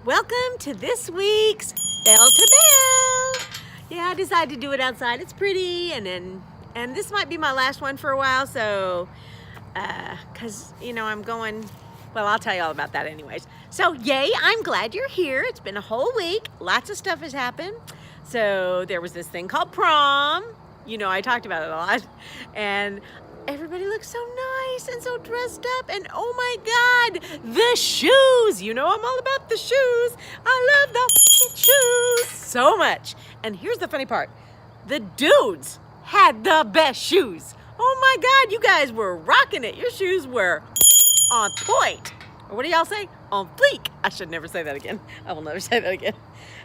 Welcome to this week's Bell to Bell. Yeah, I decided to do it outside. It's pretty, and this might be my last one for a while, so, cause I'm going, well, I'll tell you all about that anyways. So yay, I'm glad you're here. It's been a whole week. Lots of stuff has happened. So there was this thing called prom. I talked about it a lot, and everybody looks so nice and so dressed up, and oh my God, the shoes. I'm all about the shoes. I love the shoes so much. And here's the funny part. The dudes had the best shoes. Oh my God, you guys were rocking it. Your shoes were on point. Or what do y'all say? On fleek. I should never say that again. I will never say that again.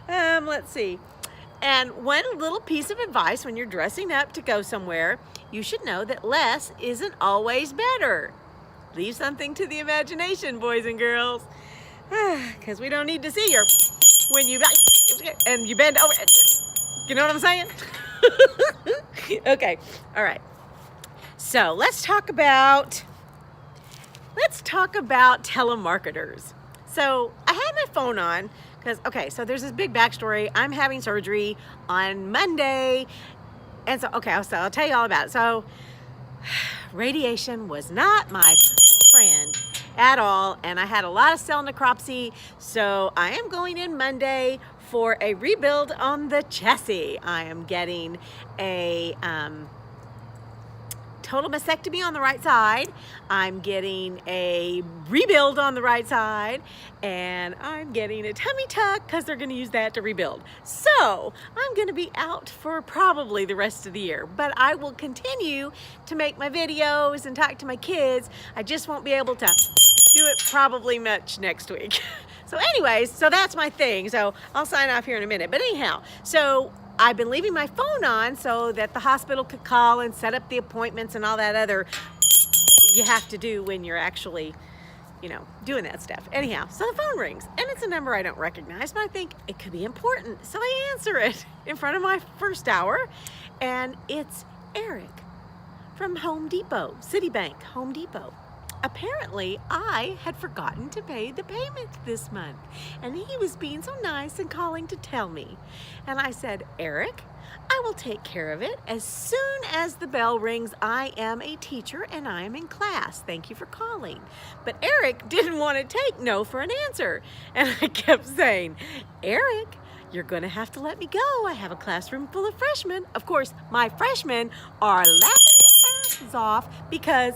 Let's see. And one little piece of advice when you're dressing up to go somewhere, you should know that less isn't always better. Leave something to the imagination, boys and girls. Because we don't need to see your when you bend over. You know what I'm saying? Okay. All right. So let's talk about telemarketers. So I had my phone on because, so there's this big backstory. I'm having surgery on Monday. And so, I'll tell you all about it. So radiation was not my friend at all. And I had a lot of cell necropsy. So I am going in Monday for a rebuild on the chassis. I am getting a total mastectomy on the right side. I'm getting a rebuild on the right side, and I'm getting a tummy tuck because they're going to use that to rebuild. So I'm going to be out for probably the rest of the year, but I will continue to make my videos and talk to my kids. I just won't be able to do it probably much next week. So anyways, so that's my thing. So I'll sign off here in a minute. But anyhow, so I've been leaving my phone on so that the hospital could call and set up the appointments and all that other you have to do when you're actually, doing that stuff. Anyhow, so the phone rings, and it's a number I don't recognize, but I think it could be important. So I answer it in front of my first hour, and it's Eric from Home Depot, Citibank, Home Depot. Apparently, I had forgotten to pay the payment this month, and he was being so nice and calling to tell me. And I said, Eric, I will take care of it as soon as the bell rings. I am a teacher and I am in class. Thank you for calling. But Eric didn't want to take no for an answer. And I kept saying, Eric, you're going to have to let me go. I have a classroom full of freshmen. Of course, my freshmen are laughing their asses off because,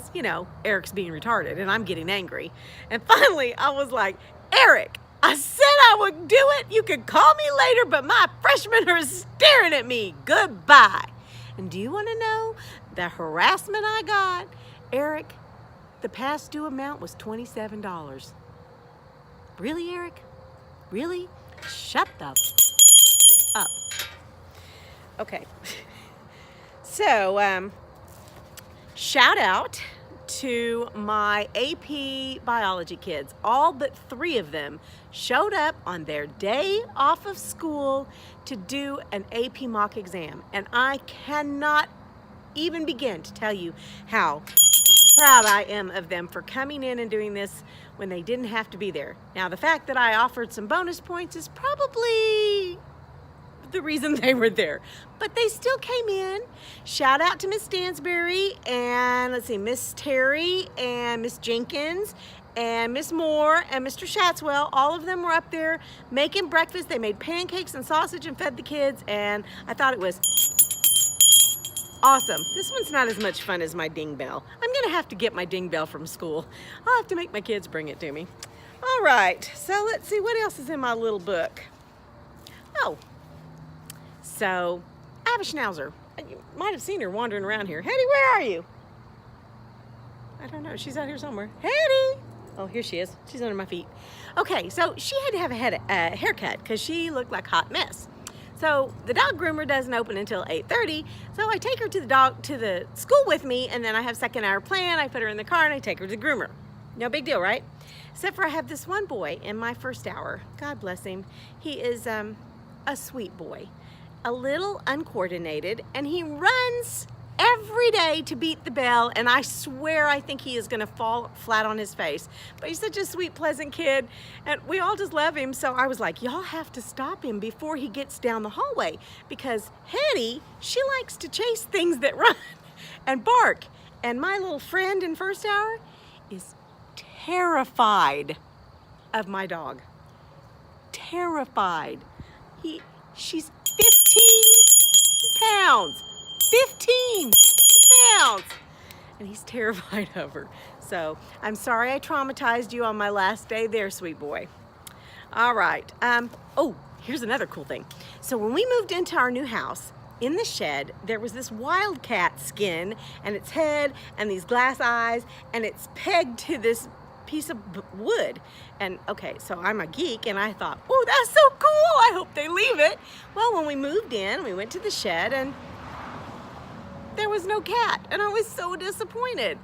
Eric's being retarded and I'm getting angry. And finally, I was like, Eric, I said I would do it. You can call me later, but my freshmen are staring at me. Goodbye. And do you want to know the harassment I got? Eric, the past due amount was $27. Really, Eric? Really? Shut the up. Okay. So, shout out to my AP biology kids. All but 3 of them showed up on their day off of school to do an AP mock exam. And I cannot even begin to tell you how proud I am of them for coming in and doing this when they didn't have to be there. Now, the fact that I offered some bonus points is probably the reason they were there, but they still came in. Shout out to Miss Stansberry and Miss Terry and Miss Jenkins and Miss Moore and Mr. Shatswell. All of them were up there making breakfast. They made pancakes and sausage and fed the kids, and I thought it was awesome. This one's not as much fun as my ding bell. I'm gonna have to get my ding bell from school. I'll have to make my kids bring it to me. All right, so let's see what else is in my little book. Oh, so I have a schnauzer. You might have seen her wandering around here. Hetty, where are you? I don't know. She's out here somewhere. Hetty! Oh, here she is. She's under my feet. Okay, so she had to have a haircut because she looked like a hot mess. So the dog groomer doesn't open until 8:30. So I take her to the school with me, and then I have second hour plan. I put her in the car and I take her to the groomer. No big deal, right? Except for I have this one boy in my first hour. God bless him. He is a sweet boy, a little uncoordinated, and he runs every day to beat the bell, and I swear I think he is gonna fall flat on his face. But he's such a sweet, pleasant kid, and we all just love him. So I was like, y'all have to stop him before he gets down the hallway, because Hetty, she likes to chase things that run and bark. And my little friend in first hour is terrified of my dog. Terrified. She's 15 pounds. 15 pounds. And he's terrified of her. So I'm sorry I traumatized you on my last day there, sweet boy. All right. Oh, here's another cool thing. So when we moved into our new house, in the shed, there was this wildcat skin and its head and these glass eyes, and it's pegged to this piece of wood. And okay, so I'm a geek, and I thought, oh, that's so cool. I hope they leave it. Well, when we moved in, we went to the shed, and there was no cat, and I was so disappointed.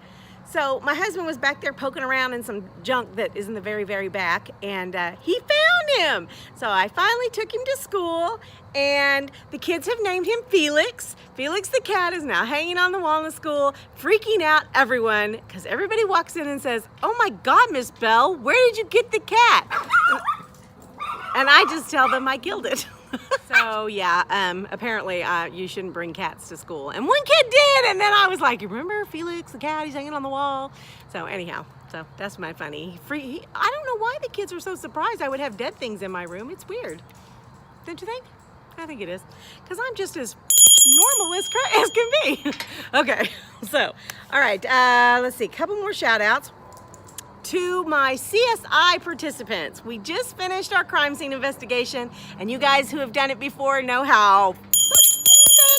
So my husband was back there poking around in some junk that is in the very, very back, and he found him. So I finally took him to school, and the kids have named him Felix. Felix the cat is now hanging on the wall in the school, freaking out everyone, because everybody walks in and says, oh my God, Miss Bell, where did you get the cat? And I just tell them I killed it. So yeah, apparently you shouldn't bring cats to school. And one kid did, and then I was like, you remember Felix the cat, he's hanging on the wall? So anyhow, so that's my funny. I don't know why the kids are so surprised I would have dead things in my room. It's weird. Don't you think? I think it is. Because I'm just as normal as can be. Okay, so, all right, let's see, a couple more shout outs to my CSI participants. We just finished our crime scene investigation, and you guys who have done it before know how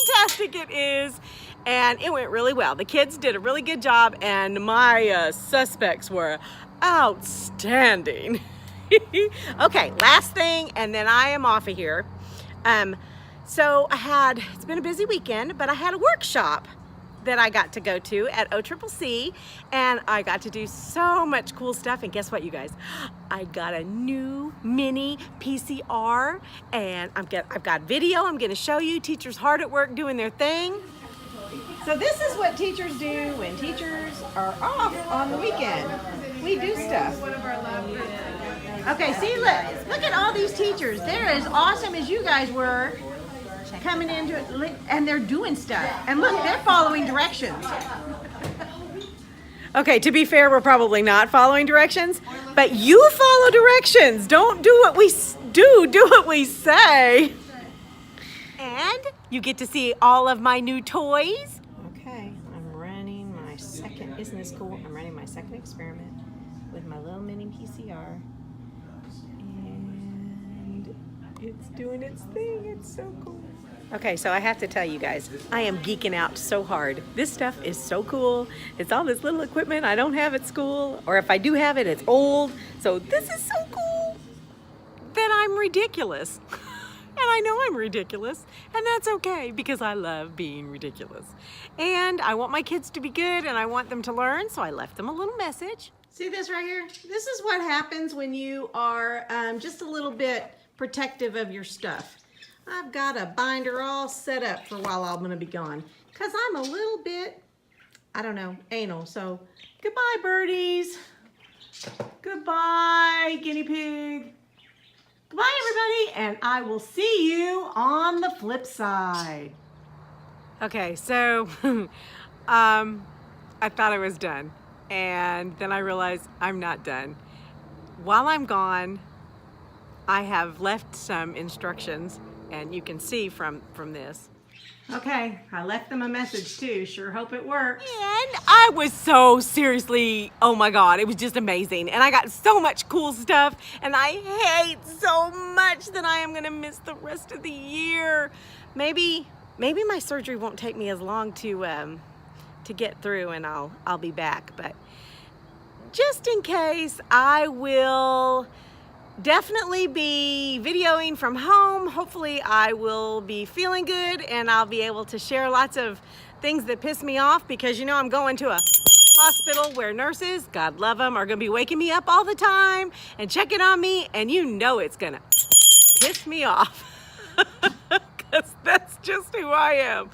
fantastic it is, and it went really well. The kids did a really good job, and my suspects were outstanding. Okay, last thing, and then I am off of here. So it's been a busy weekend, but I had a workshop that I got to go to at OCCC, and I got to do so much cool stuff. And guess what, you guys? I got a new mini PCR, and I've got video I'm going to show you. Teachers hard at work doing their thing. So this is what teachers do when teachers are off on the weekend. We do stuff. Okay, see, look at all these teachers. They're as awesome as you guys were coming into it, and they're doing stuff. And look, they're following directions. Okay, to be fair, we're probably not following directions, but you follow directions. Don't do what we do what we say. And you get to see all of my new toys. Okay, I'm running my second, isn't this cool? I'm running my second experiment with my little mini PCR. And it's doing its thing. It's so cool. Okay, so I have to tell you guys, I am geeking out so hard. This stuff is so cool. It's all this little equipment I don't have at school, or if I do have it, it's old. So this is so cool that I'm ridiculous. And I know I'm ridiculous, and that's okay, because I love being ridiculous. And I want my kids to be good, and I want them to learn, so I left them a little message. See this right here? This is what happens when you are just a little bit protective of your stuff. I've got a binder all set up for while I'm gonna be gone, because I'm a little bit, I don't know, anal. So goodbye, birdies. Goodbye, guinea pig. Goodbye, everybody, and I will see you on the flip side. Okay, so I thought I was done, and then I realized I'm not done. While I'm gone, I have left some instructions, and you can see from this. Okay, I left them a message too. Sure hope it works. And I was so seriously, oh my God, it was just amazing. And I got so much cool stuff, and I hate so much that I am gonna miss the rest of the year. Maybe my surgery won't take me as long to get through, and I'll be back. But just in case, I will definitely be videoing from home. Hopefully I will be feeling good, and I'll be able to share lots of things that piss me off, because you know I'm going to a hospital where nurses, God love them, are gonna be waking me up all the time and checking on me, and you know it's gonna piss me off because that's just who I am.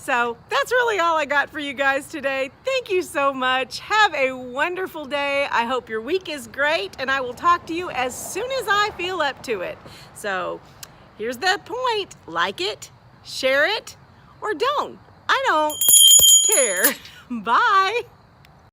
So that's really all I got for you guys today. Thank you so much. Have a wonderful day. I hope your week is great, and I will talk to you as soon as I feel up to it. So here's the point. Like it, share it, or don't. I don't care. Bye.